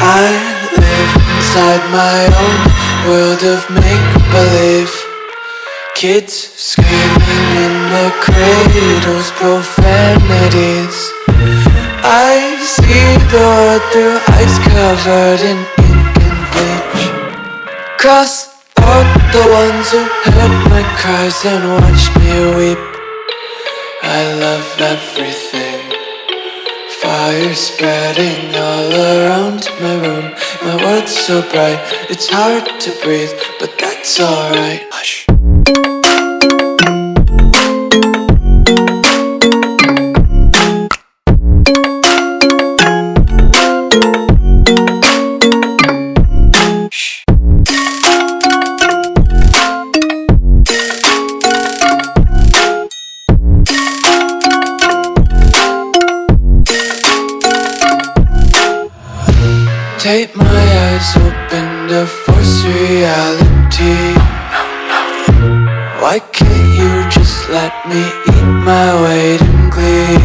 I live inside my own world of make-believe. Kids screaming in the cradles, profanities. I see the world through ice covered in ink and bleach. Cross out the ones who heard my cries and watched me weep. I love everything. Fire spreading all around my room. My world's so bright, it's hard to breathe, but that's alright. Hush. Tape my eyes open to force reality. Why can't you just let me eat my weight in glee?